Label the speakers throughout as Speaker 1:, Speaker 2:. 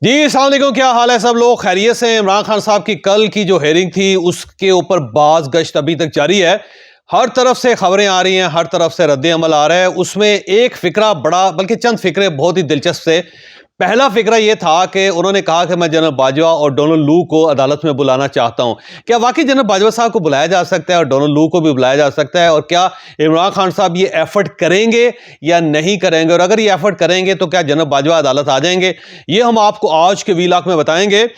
Speaker 1: जी अस्सलाम वालेकुम, क्या हाल है? सब लोग खैरियत से? इमरान खान साहब की कल की जो हेयरिंग थी उसके ऊपर बाज गश्त अभी तक जारी है। हर तरफ से खबरें आ रही हैं, हर तरफ से रद्द अमल आ रहा है। उसमें एक फिक्रा बड़ा, बल्कि चंद फिक्रे बहुत ही दिलचस्प थे। पहला फिक्रा यह था कि उन्होंने कहा कि मैं जनरल बाजवा और डोनाल्ड लू को अदालत में बुलाना चाहता हूं। क्या वाकई जनरल बाजवा साहब को बुलाया जा सकता है और डोनाल्ड लू को भी बुलाया जा सकता है? और क्या इमरान खान साहब ये एफर्ट करेंगे या नहीं करेंगे? और अगर ये एफर्ट करेंगे तो क्या जनरल बाजवा अदालत आ जाएंगे? ये हम आपको आज के वीलॉग में बताएंगे।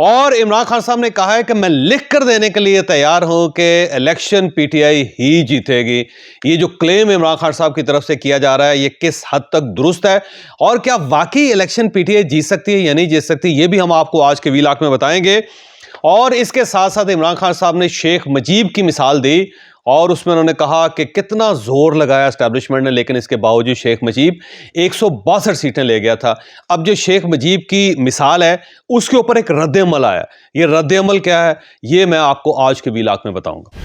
Speaker 1: और इमरान खान साहब ने कहा है कि मैं लिख कर देने के लिए तैयार हूं कि इलेक्शन पीटीआई ही जीतेगी। ये जो क्लेम इमरान खान साहब की तरफ से किया जा रहा है, ये किस हद तक दुरुस्त है और क्या वाकई इलेक्शन पीटीआई जीत सकती है या नहीं जीत सकती, ये भी हम आपको आज के वीलॉग में बताएंगे। और इसके साथ साथ इमरान खान साहब ने शेख मुजीब की मिसाल दी और उसमें उन्होंने कहा कि कितना जोर लगाया एस्टैब्लिशमेंट ने, लेकिन इसके बावजूद शेख मुजीब 162 सीटें ले गया था। अब जो शेख मुजीब की मिसाल है उसके ऊपर एक रद्द-ए-अमल आया। ये रद्द-ए-अमल क्या है, ये मैं आपको आज के वीलॉग में बताऊंगा।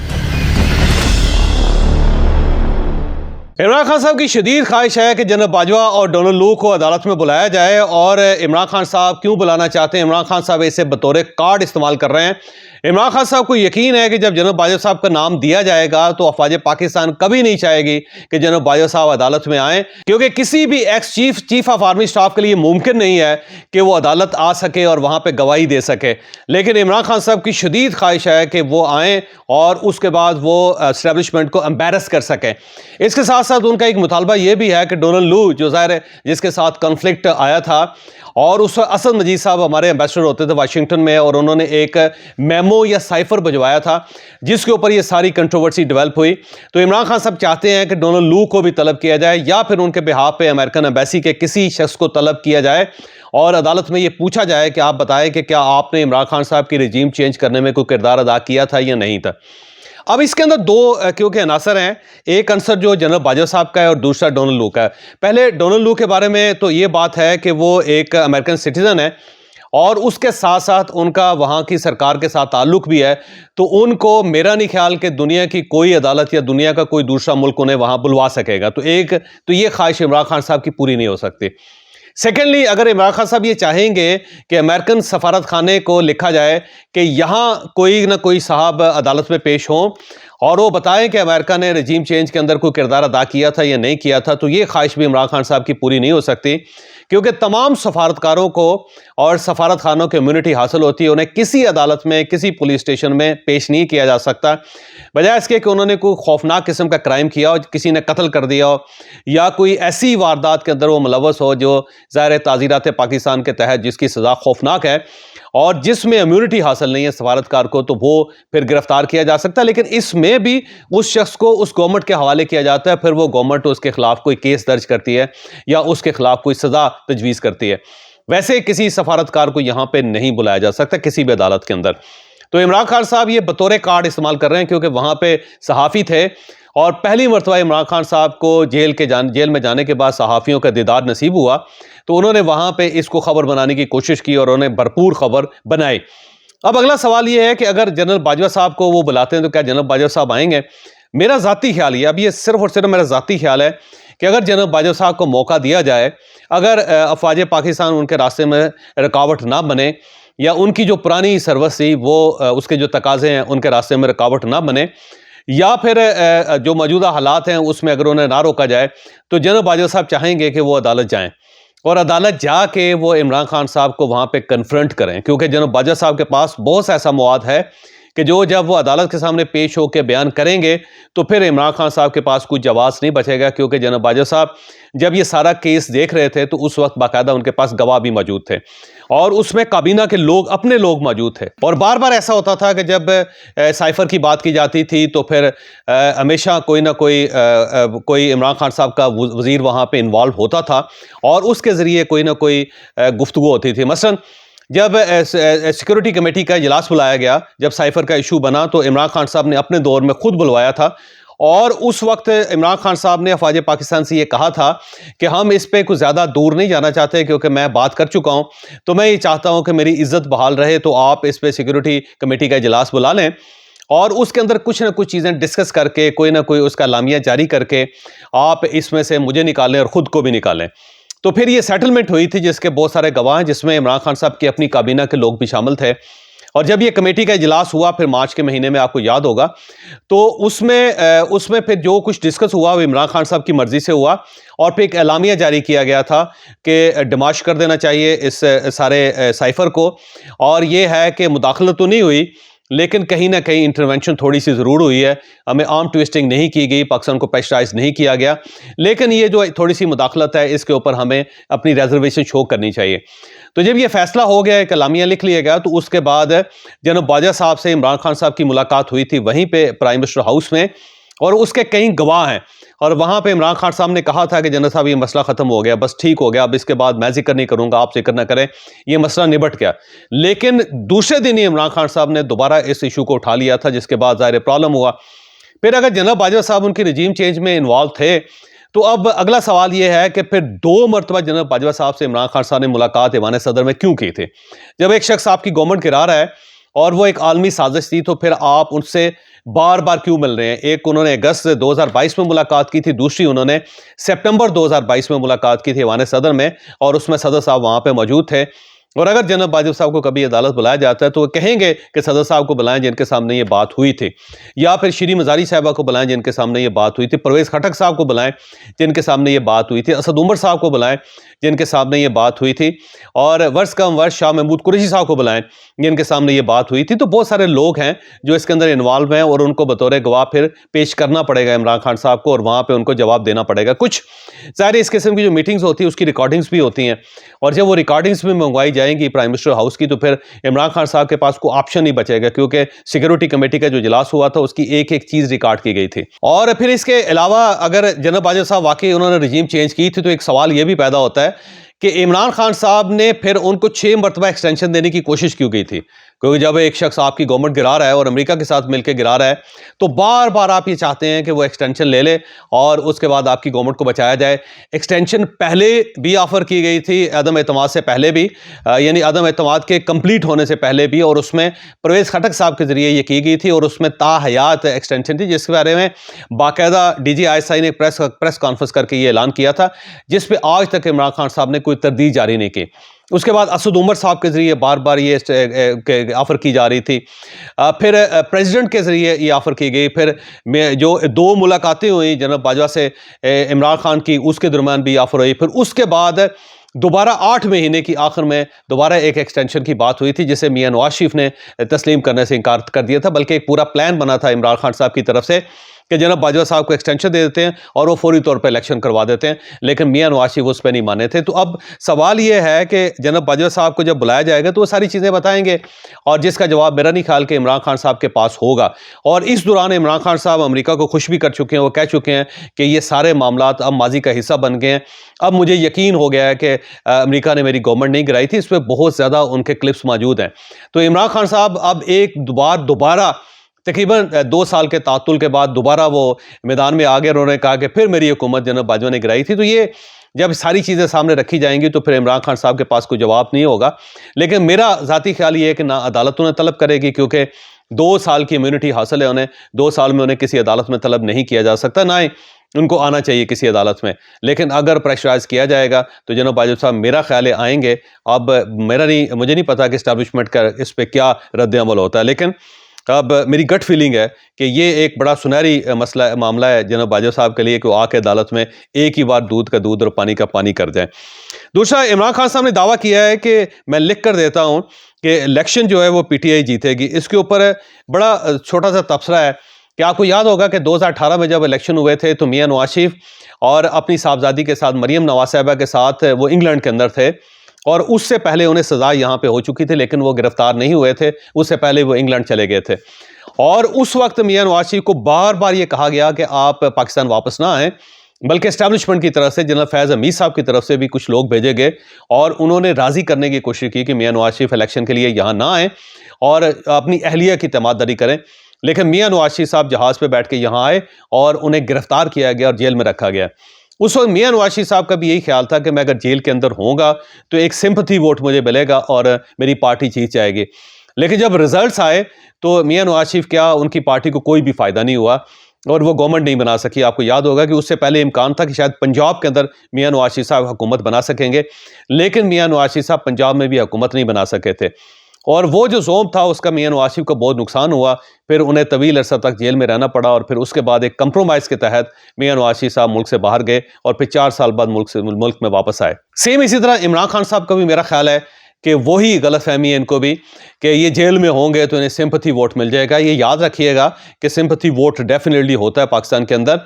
Speaker 1: इमरान खान साहब की शदीद ख्वाहिश है कि जनरल बाजवा और डोनाल्ड लू को अदालत में बुलाया जाए। और इमरान खान साहब क्यों बुलाना चाहते हैं? इमरान खान साहब इसे बतौर कार्ड इस्तेमाल कर रहे हैं। इमरान खान साहब को यकीन है कि जब जनरल बाजवा साहब का नाम दिया जाएगा तो अफवाज पाकिस्तान कभी नहीं चाहेगी कि जनरल बाजवा साहब अदालत में आए, क्योंकि किसी भी ex chief of army staff के लिए मुमकिन नहीं है कि वो अदालत आ सके और वहां पर गवाही दे सके। लेकिन इमरान खान साहब की शदीद ख्वाहिश है कि वो आए और उसके बाद वो एस्टैब्लिशमेंट को एम्बेरस कर सकें। इसके साथ साथ उनका एक मुतालबा यह भी है कि डोनाल्ड लू, जो ज़ाहिर है जिसके साथ कन्फ्लिक्ट आया था, और उस असद मजीद साहब हमारे एम्बेसडर होते थे वाशिंगटन में, और उन्होंने एक मेमो या साइफर भिजवाया था जिसके ऊपर ये सारी कंट्रोवर्सी डेवलप हुई। तो इमरान खान साहब चाहते हैं कि डोनाल्ड लू को भी तलब किया जाए या फिर उनके बिहाफ पे अमेरिकन एम्बेसी के किसी शख्स को तलब किया जाए और अदालत में ये पूछा जाए कि आप बताएं कि क्या आपने इमरान खान साहब की रिजीम चेंज करने में कोई किरदार अदा किया था या नहीं था। अब इसके अंदर दो क्योंकि अनासर हैं, एक अंसर जो जनरल बाजवा साहब का है और दूसरा डोनाल्ड लू का है। पहले डोनाल्ड लू के बारे में तो ये बात है कि वो एक अमेरिकन सिटीजन है और उसके साथ साथ उनका वहाँ की सरकार के साथ ताल्लुक भी है। तो उनको मेरा नहीं ख्याल कि दुनिया की कोई अदालत या दुनिया का कोई दूसरा मुल्क उन्हें वहाँ बुलवा सकेगा। तो ये ख्वाहिश इमरान खान साहब की पूरी नहीं हो सकती। सेकेंडली, अगर इमरान खान साहब ये चाहेंगे कि अमेरिकन सफारत खाने को लिखा जाए कि यहाँ कोई ना कोई साहब अदालत में पेश हों और वो बताएं कि अमेरिका ने रजीम चेंज के अंदर कोई किरदार अदा किया था या नहीं किया था, तो ये ख्वाहिश भी इमरान खान साहब की पूरी नहीं हो सकती, क्योंकि तमाम सफारतकारों को और सफारत खानों की इम्यूनिटी हासिल होती है। उन्हें किसी अदालत में, किसी पुलिस स्टेशन में पेश नहीं किया जा सकता, बजाय इसके कि उन्होंने कोई खौफनाक किस्म का क्राइम किया हो, किसी ने कत्ल कर दिया हो या कोई ऐसी वारदात के अंदर वो मुलव्वस हो जो ज़ाहिर ताज़ीरात पाकिस्तान के तहत जिसकी सज़ा खौफनाक है और जिसमें इम्यूनिटी हासिल नहीं है सफारतकार को, तो वो फिर गिरफ्तार किया जा सकता है। लेकिन इसमें भी उस शख्स को उस गवर्नमेंट के हवाले किया जाता है, फिर वो गवर्नमेंट उसके खिलाफ कोई केस दर्ज करती है या उसके खिलाफ कोई सज़ा तजवीज़ करती है। वैसे किसी सफारतकार को यहाँ पे नहीं बुलाया जा सकता किसी भी अदालत के अंदर। तो इमरान खान साहब ये बतौर कार्ड इस्तेमाल कर रहे हैं, क्योंकि वहाँ पे सहाफ़ी थे और पहली मरतबा इमरान खान साहब को जेल में जाने के बाद सहाफ़ियों का दीदार नसीब हुआ, तो उन्होंने वहाँ पे इसको खबर बनाने की कोशिश की और उन्होंने भरपूर खबर बनाई। अब अगला सवाल ये है कि अगर जनरल बाजवा साहब को वो बुलाते हैं तो क्या जनरल बाजवा साहब आएंगे? मेरा ज़ाती ख्याल ये, अब ये सिर्फ और सिर्फ मेरा ज़ाती ख्याल है कि अगर जनरल बाजवा साहब को मौका दिया जाए, अगर अफवाज पाकिस्तान उनके रास्ते में रुकावट ना बने या उनकी जो पुरानी सर्विस थी वो उसके जो तकाजे हैं उनके रास्ते में रुकावट ना बने, या फिर जो मौजूदा हालात हैं उसमें अगर उन्हें ना रोका जाए, तो जनरल बाजवा साहब चाहेंगे कि वो अदालत जाएं और अदालत जाके वो इमरान खान साहब को वहाँ पे कन्फ्रंट करें, क्योंकि जनरल बाजवा साहब के पास बहुत सा ऐसा मवाद है कि जो जब वो अदालत के सामने पेश होकर बयान करेंगे तो फिर इमरान खान साहब के पास कुछ जवाब नहीं बचेगा, क्योंकि जनरल बाजवा साहब जब ये सारा केस देख रहे थे तो उस वक्त बाकायदा उनके पास गवाह भी मौजूद थे और उसमें काबीना के लोग, अपने लोग मौजूद थे। और बार बार ऐसा होता था कि जब साइफर की बात की जाती थी तो फिर हमेशा कोई ना कोई इमरान खान साहब का वजीर वहाँ पे इन्वॉल्व होता था और उसके ज़रिए कोई ना कोई गुफ्तगू होती थी। मसलन जब सिक्योरिटी कमेटी का इजलास बुलाया गया, जब साइफर का इशू बना, तो इमरान खान साहब ने अपने दौर में खुद बुलवाया था और उस वक्त इमरान खान साहब ने अफवाज पाकिस्तान से ये कहा था कि हम इस पे कुछ ज़्यादा दूर नहीं जाना चाहते, क्योंकि मैं बात कर चुका हूँ, तो मैं ये चाहता हूँ कि मेरी इज्जत बहाल रहे, तो आप इस पे सिक्योरिटी कमेटी का इजलास बुला लें और उसके अंदर कुछ ना कुछ चीज़ें डिस्कस करके कोई ना कोई उसका लामिया जारी करके आप इसमें से मुझे निकालें और ख़ुद को भी निकालें। तो फिर ये सेटलमेंट हुई थी जिसके बहुत सारे गवाह हैं, जिसमें इमरान खान साहब की अपनी काबीना के लोग भी शामिल थे। और जब ये कमेटी का इजलास हुआ फिर मार्च के महीने में, आपको याद होगा, तो उसमें फिर जो कुछ डिस्कस हुआ वो इमरान खान साहब की मर्जी से हुआ और फिर एक एलामिया जारी किया गया था कि डिमाश कर देना चाहिए इस सारे साइफर को। और ये है कि मुदाखलत तो नहीं हुई, लेकिन कहीं ना कहीं इंटरवेंशन थोड़ी सी ज़रूर हुई है। हमें आर्म ट्विस्टिंग नहीं की गई, पाकिस्तान को प्रेशराइज नहीं किया गया, लेकिन ये जो थोड़ी सी मुदाखलत है इसके ऊपर हमें अपनी रिजर्वेशन शो करनी चाहिए। तो जब ये फैसला हो गया, एक कलामिया लिख लिया गया, तो उसके बाद जनरल बाजवा साहब से इमरान खान साहब की मुलाकात हुई थी वहीं पे प्राइम मिनिस्टर हाउस में, और उसके कई गवाह हैं। और वहां पे इमरान खान साहब ने कहा था कि जनरल साहब ये मसला खत्म हो गया, बस ठीक हो गया, अब इसके बाद मैं जिक्र नहीं करूंगा, आप जिक्र ना करें, ये मसला निबट गया। लेकिन दूसरे दिन ही इमरान खान साहब ने दोबारा इस इशू को उठा लिया था, जिसके बाद ज़ाहिर प्रॉब्लम हुआ। फिर अगर जनरल बाजवा साहब उनकी रजीम चेंज में इन्वॉल्व थे, तो अब अगला सवाल यह है कि फिर 2 मरतबा जनरल बाजवा साहब से इमरान खान साहब ने मुलाकात ईवान सदर में क्यों की थी? जब एक शख्स आपकी गवर्नमेंट गिरा रहा है और वो एक आलमी साजिश थी, तो फिर आप उनसे बार बार क्यों मिल रहे हैं? एक उन्होंने अगस्त 2022 में मुलाकात की थी, दूसरी उन्होंने सितंबर 2022 में मुलाकात की थी ईवान सदर में, और उसमें सदर साहब वहां पे मौजूद थे। और अगर जनरल बाजवा साहब को कभी अदालत बुलाया जाता है तो वो कहेंगे कि सदर साहब को बुलाएं जिनके सामने ये बात हुई थी, या फिर श्री मजारी साहबा को बुलाएं जिनके सामने ये बात हुई थी, परवेज खटक साहब को बुलाएं जिनके सामने ये बात हुई थी, असद उमर साहब को बुलाएं जिनके सामने ये बात हुई थी, और वर्ष कम वर्ष शाह महमूद कुरैशी साहब को बुलाएं जिनके सामने ये बात हुई थी। तो बहुत सारे लोग हैं जो इसके अंदर इन्वॉल्व हैं, और उनको बतौर गवाह फिर पेश करना पड़ेगा इमरान खान साहब को, और वहाँ पर उनको जवाब देना पड़ेगा। कुछ ज़ाहिर इस किस्म की जो मीटिंग्स होती है उसकी रिकॉर्डिंग्स भी होती हैं, और जब वो रिकॉर्डिंग्स भी मंगवाई जाएंगी प्राइम मिनिस्टर हाउस की, तो फिर इमरान खान साहब के पास कोई ऑप्शन नहीं बचेगा, क्योंकि सिक्योरिटी कमेटी का जो इजलास हुआ था उसकी एक एक चीज़ रिकॉर्ड की गई थी। और फिर इसके अलावा अगर जनरल बाजवा साहब वाकई उन्होंने रजीम चेंज की थी, तो एक सवाल यह भी पैदा होता है कि इमरान खान साहब ने फिर उनको 6 मरतबा एक्सटेंशन देने की कोशिश क्यों की थी? क्योंकि जब एक शख्स आपकी गवर्नमेंट गिरा रहा है और अमेरिका के साथ मिलकर गिरा रहा है, तो बार बार आप ये चाहते हैं कि वो एक्सटेंशन ले ले और उसके बाद आपकी गवर्नमेंट को बचाया जाए। एक्सटेंशन पहले भी ऑफर की गई थी, अदम एतमाद से पहले भी, यानी अदम एतमाद के कंप्लीट होने से पहले भी, और उसमें परवेज खटक साहब के जरिए ये की गई थी, और उसमें ताहयात एक्सटेंशन थी, जिसके बारे में बाकायदा DGISI ने प्रेस कॉन्फ्रेंस करके ये ऐलान किया था, जिस पे आज तक इमरान खान साहब ने कोई तरदीद जारी नहीं की। उसके बाद असद उमर साहब के जरिए बार बार ये ऑफर की जा रही थी, फिर प्रेसिडेंट के जरिए ये ऑफर की गई, फिर जो 2 मुलाकातें हुई जनरल बाजवा से इमरान खान की, उसके दरमियान भी ऑफर हुई, फिर उसके बाद दोबारा 8 महीने की आखिर में दोबारा एक एक्सटेंशन की बात हुई थी, जिसे मियां नवाज शरीफ ने तस्लीम करने से इनकार कर दिया था, बल्कि एक पूरा प्लान बना था इमरान खान साहब की तरफ से कि जनरल बाजवा साहब को एक्सटेंशन दे देते हैं और वो फौरी तौर पर इलेक्शन करवा देते हैं, लेकिन मियां नवाज शरीफ उस पर नहीं माने थे। तो अब सवाल ये है कि जनरल बाजवा साहब को जब बुलाया जाएगा तो वो सारी चीज़ें बताएंगे, और जिसका जवाब मेरा नहीं ख्याल कि इमरान खान साहब के पास होगा। और इस दौरान इमरान खान साहब अमेरिका को खुश भी कर चुके हैं, वो कह चुके हैं कि ये सारे मामलात अब माजी का हिस्सा बन गए हैं, अब मुझे यकीन हो गया है कि अमेरिका ने मेरी गवर्नमेंट नहीं गिराई थी, इस पर बहुत ज़्यादा उनके क्लिप्स मौजूद हैं। तो इमरान खान साहब अब एक दोबारा तकरीबन 2 साल के तातुल के बाद दोबारा वो मैदान में आ गए, उन्होंने कहा कि फिर मेरी हुकूमत जनरल बाजवा ने गिराई थी। तो ये जब सारी चीज़ें सामने रखी जाएंगी तो फिर इमरान खान साहब के पास कोई जवाब नहीं होगा। लेकिन मेरा ज़ाती ख्याल ये है कि ना अदालत उन्हें तलब करेगी, क्योंकि 2 साल की इम्यूनिटी हासिल है उन्हें, 2 साल में उन्हें किसी अदालत में तलब नहीं किया जा सकता, ना ही उनको आना चाहिए किसी अदालत में। लेकिन अगर प्रेशराइज किया जाएगा तो जनरल बाजवा साहब मेरा ख्याल है आएंगे। अब मुझे नहीं पता कि इस्टेब्लिशमेंट का इस पर क्या रद्द अमल होता है, लेकिन अब मेरी गट फीलिंग है कि ये एक बड़ा सुनहरी मामला है जनरल बाजवा साहब के लिए कि वो आके अदालत में एक ही बार दूध का दूध और पानी का पानी कर जाए। दूसरा, इमरान खान साहब ने दावा किया है कि मैं लिख कर देता हूं कि इलेक्शन जो है वो PTI जीतेगी। इसके ऊपर बड़ा छोटा सा तबसरा है कि आपको याद होगा कि 2018 में जब इलेक्शन हुए थे तो मियां नवाज शरीफ और अपनी साहबजादी के साथ मरियम नवाज साहिबा के साथ वो इंग्लैंड के अंदर थे, और उससे पहले उन्हें सजा यहाँ पे हो चुकी थी, लेकिन वो गिरफ्तार नहीं हुए थे, उससे पहले वो इंग्लैंड चले गए थे। और उस वक्त मियां नवाज शरीफ को बार बार ये कहा गया कि आप पाकिस्तान वापस ना आएँ, बल्कि एस्टैब्लिशमेंट की तरफ से जनरल फैज़ हमीद साहब की तरफ से भी कुछ लोग भेजे गए, और उन्होंने राज़ी करने की कोशिश की कि मियां नवाज शरीफ इलेक्शन के लिए यहाँ ना आएँ और अपनी अहलिया की तमाददारी करें। लेकिन मियां नवाज शरीफ साहब जहाज़ पर बैठ के यहाँ आए और उन्हें गिरफ्तार किया गया और जेल में रखा गया। उस वक्त मियां नवाज शरीफ साहब का भी यही ख्याल था कि मैं अगर जेल के अंदर होऊंगा तो एक सिंपैथी वोट मुझे मिलेगा और मेरी पार्टी जीत जाएगी। लेकिन जब रिजल्ट्स आए तो मियां नवाज शरीफ क्या, उनकी पार्टी को कोई भी फ़ायदा नहीं हुआ। और वो गवर्नमेंट नहीं बना सकी। आपको याद होगा कि उससे पहले इम्कान था कि शायद पंजाब के अंदर मियां नवाज शरीफ साहब हुकूमत बना सकेंगे, लेकिन मियां नवाज शरीफ साहब पंजाब में भी हुकूमत नहीं बना सके थे, और वो जो ज़ोम था उसका मियां नवाज शरीफ को बहुत नुकसान हुआ। फिर उन्हें तवील अरसा तक जेल में रहना पड़ा, और फिर उसके बाद एक कंप्रोमाइज़ के तहत मियां नवाज शरीफ साहब मुल्क से बाहर गए और फिर 4 साल बाद मुल्क में वापस आए। सेम इसी तरह इमरान खान साहब का भी मेरा ख्याल है कि वही गलतफहमी है इनको भी कि ये जेल में होंगे तो इन्हें सिंपैथी वोट मिल जाएगा। ये याद रखिएगा कि सिंपैथी वोट डेफिनेटली होता है पाकिस्तान के अंदर,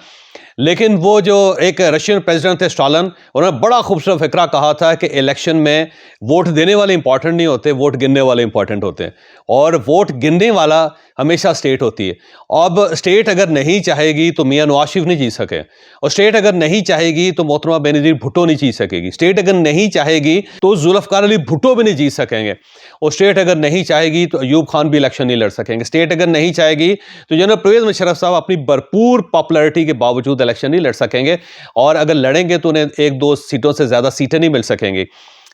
Speaker 1: लेकिन वो जो एक रशियन प्रेसिडेंट थे स्टालिन, उन्होंने बड़ा खूबसूरत फिक्रा कहा था कि इलेक्शन में वोट देने वाले इंपॉर्टेंट नहीं होते, वोट गिनने वाले इंपॉर्टेंट होते हैं, और वोट गिनने वाला हमेशा स्टेट होती है। अब स्टेट अगर नहीं चाहेगी तो मियां नवाज शरीफ नहीं जीत सके, और स्टेट अगर नहीं चाहेगी तो मोहतरमा बेनजीर भुट्टो नहीं जीत सकेगी, स्टेट अगर नहीं चाहेगी तो जुल्फकार अली भुट्टो भी नहीं जीत सकेंगे, और स्टेट अगर नहीं चाहेगी तो अयूब खान भी इलेक्शन नहीं लड़ सकेंगे, स्टेट अगर नहीं चाहेगी तो जनरल परवेज मुशर्रफ साहब अपनी भरपूर पॉपुलैरिटी के बावजूद इलेक्शन नहीं लड़ सकेंगे, और अगर लड़ेंगे तो उन्हें 1-2 सीटों से ज़्यादा सीटें नहीं मिल सकेंगी।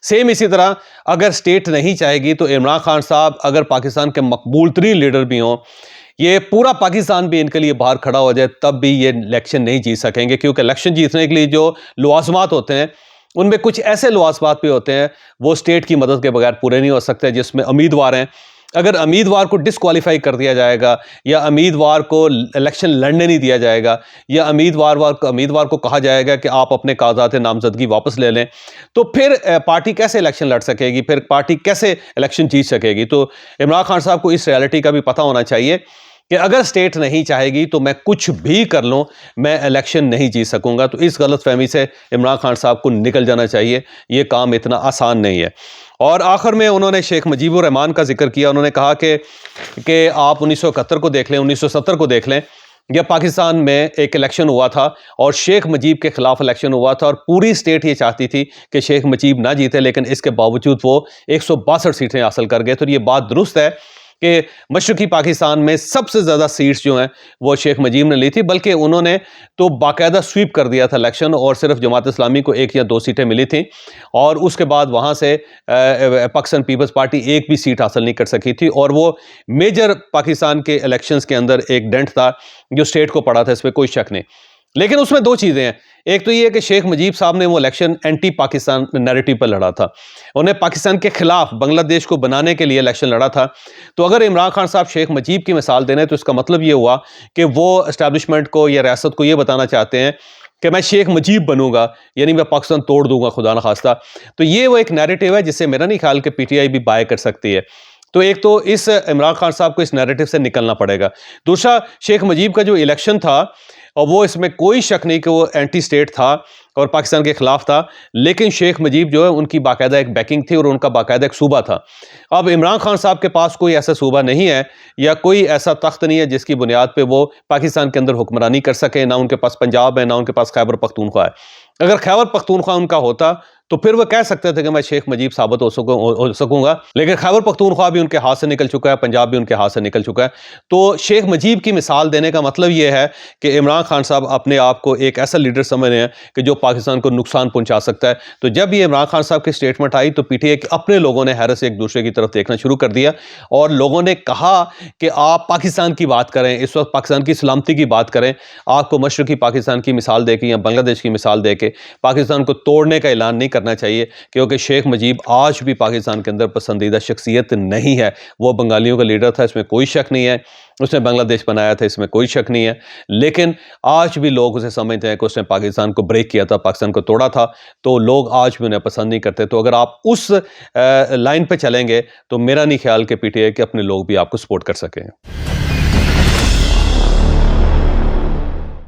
Speaker 1: सेम इसी तरह अगर स्टेट नहीं चाहेगी तो इमरान खान साहब अगर पाकिस्तान के मकबूल तरीन लीडर भी हों, ये पूरा पाकिस्तान भी इनके लिए बाहर खड़ा हो जाए, तब भी ये इलेक्शन नहीं जीत सकेंगे, क्योंकि इलेक्शन जीतने के लिए जो लवाजमात होते हैं उनमें कुछ ऐसे लवाजमात भी होते हैं वो स्टेट की मदद के बगैर पूरे नहीं हो सकते, जिसमें उम्मीदवार हैं। अगर उम्मीदवार को डिसक्वालीफाई कर दिया जाएगा, या उम्मीदवार को इलेक्शन लड़ने नहीं दिया जाएगा, या उम्मीदवार को कहा जाएगा कि आप अपने कागजात नामजदगी वापस ले लें, तो फिर पार्टी कैसे इलेक्शन लड़ सकेगी, फिर पार्टी कैसे इलेक्शन जीत सकेगी। तो इमरान खान साहब को इस रियलिटी का भी पता होना चाहिए कि अगर स्टेट नहीं चाहेगी तो मैं कुछ भी कर लूँ, मैं इलेक्शन नहीं जीत सकूंगा। तो इस गलतफहमी से इमरान खान साहब को निकल जाना चाहिए, ये काम इतना आसान नहीं है। और आखिर में उन्होंने शेख मुजीबुर रहमान का जिक्र किया। उन्होंने कहा कि आप 1971 को देख लें, 1970 को देख लें, जब पाकिस्तान में एक इलेक्शन हुआ था और शेख मुजीब के खिलाफ इलेक्शन हुआ था, और पूरी स्टेट ये चाहती थी कि शेख मुजीब ना जीते, लेकिन इसके बावजूद वो 162 सीटें हासिल कर गए। तो ये बात दुरुस्त है कि मशरकी पाकिस्तान में सबसे ज़्यादा सीट्स जो हैं वो शेख मुजीब ने ली थी, बल्कि उन्होंने तो बाकायदा स्वीप कर दिया था इलेक्शन, और सिर्फ जमात इस्लामी को 1 या 2 सीटें मिली थी, और उसके बाद वहाँ से पाकिस्तान पीपल्स पार्टी एक भी सीट हासिल नहीं कर सकी थी, और वो मेजर पाकिस्तान के इलेक्शंस के अंदर एक डेंट था जो स्टेट को पड़ा था, इसमें कोई शक नहीं। लेकिन उसमें 2 चीज़ें हैं। एक तो ये कि शेख मुजीब साहब ने वो इलेक्शन एंटी पाकिस्तान नैरेटिव पर लड़ा था, उन्हें पाकिस्तान के खिलाफ बांग्लादेश को बनाने के लिए इलेक्शन लड़ा था। तो अगर इमरान खान साहब शेख मुजीब की मिसाल देने, तो इसका मतलब ये हुआ कि वो एस्टैब्लिशमेंट को या रियासत को ये बताना चाहते हैं कि मैं शेख मुजीब बनूंगा, यानी मैं पाकिस्तान तोड़ दूंगा खुदा न खास्ता। तो ये वो एक नैरेटिव है जिससे मेरा नहीं ख्याल कि पीटीआई भी बाय कर सकती है। तो एक तो इस इमरान खान साहब को इस नैरेटिव से निकलना पड़ेगा। दूसरा, शेख मुजीब का जो इलेक्शन था, और वो इसमें कोई शक नहीं कि वो एंटी स्टेट था और पाकिस्तान के खिलाफ था, लेकिन शेख मुजीब जो है उनकी बाकायदा एक बैकिंग थी और उनका बाकायदा एक सूबा था। अब इमरान खान साहब के पास कोई ऐसा सूबा नहीं है या कोई ऐसा तख्त नहीं है जिसकी बुनियाद पे वो पाकिस्तान के अंदर हुक्मरानी कर सके। ना उनके पास पंजाब है, ना उनके पास खैबर पख्तूनख्वा है। अगर खैबर पख्तूनख्वा उनका होता तो फिर वो कह सकते थे कि मैं शेख मुजीब साबित हो सकूंगा, लेकिन खैबर पख्तूनख्वा भी उनके हाथ से निकल चुका है, पंजाब भी उनके हाथ से निकल चुका है। तो शेख मुजीब की मिसाल देने का मतलब ये है कि इमरान खान साहब अपने आप को एक ऐसा लीडर समझ रहे हैं कि जो पाकिस्तान को नुकसान पहुंचा सकता है। तो जब ये इमरान खान साहब की स्टेटमेंट आई तो पीटीआई के अपने लोगों ने हैरत से एक दूसरे की तरफ देखना शुरू कर दिया, और लोगों ने कहा कि आप पाकिस्तान की बात करें, इस वक्त पाकिस्तान की सलामती की बात करें, आपको मशरकी पाकिस्तान की मिसाल देके या बांग्लादेश की मिसाल देके पाकिस्तान को तोड़ने का ऐलान नहीं करना चाहिए, क्योंकि शेख मुजीब आज भी पाकिस्तान के अंदर पसंदीदा शख्सियत नहीं है। वो बंगालियों का लीडर था, इसमें कोई शक नहीं है, उसने बांग्लादेश बनाया था, इसमें कोई शक नहीं है, लेकिन आज भी लोग उसे समझते हैं कि उसने पाकिस्तान को ब्रेक किया था, पाकिस्तान को तोड़ा था, तो लोग आज भी उन्हें पसंद नहीं करते। तो अगर आप उस लाइन पे चलेंगे तो मेरा नहीं ख्याल कि पीटीआई के अपने लोग भी आपको सपोर्ट कर सकें।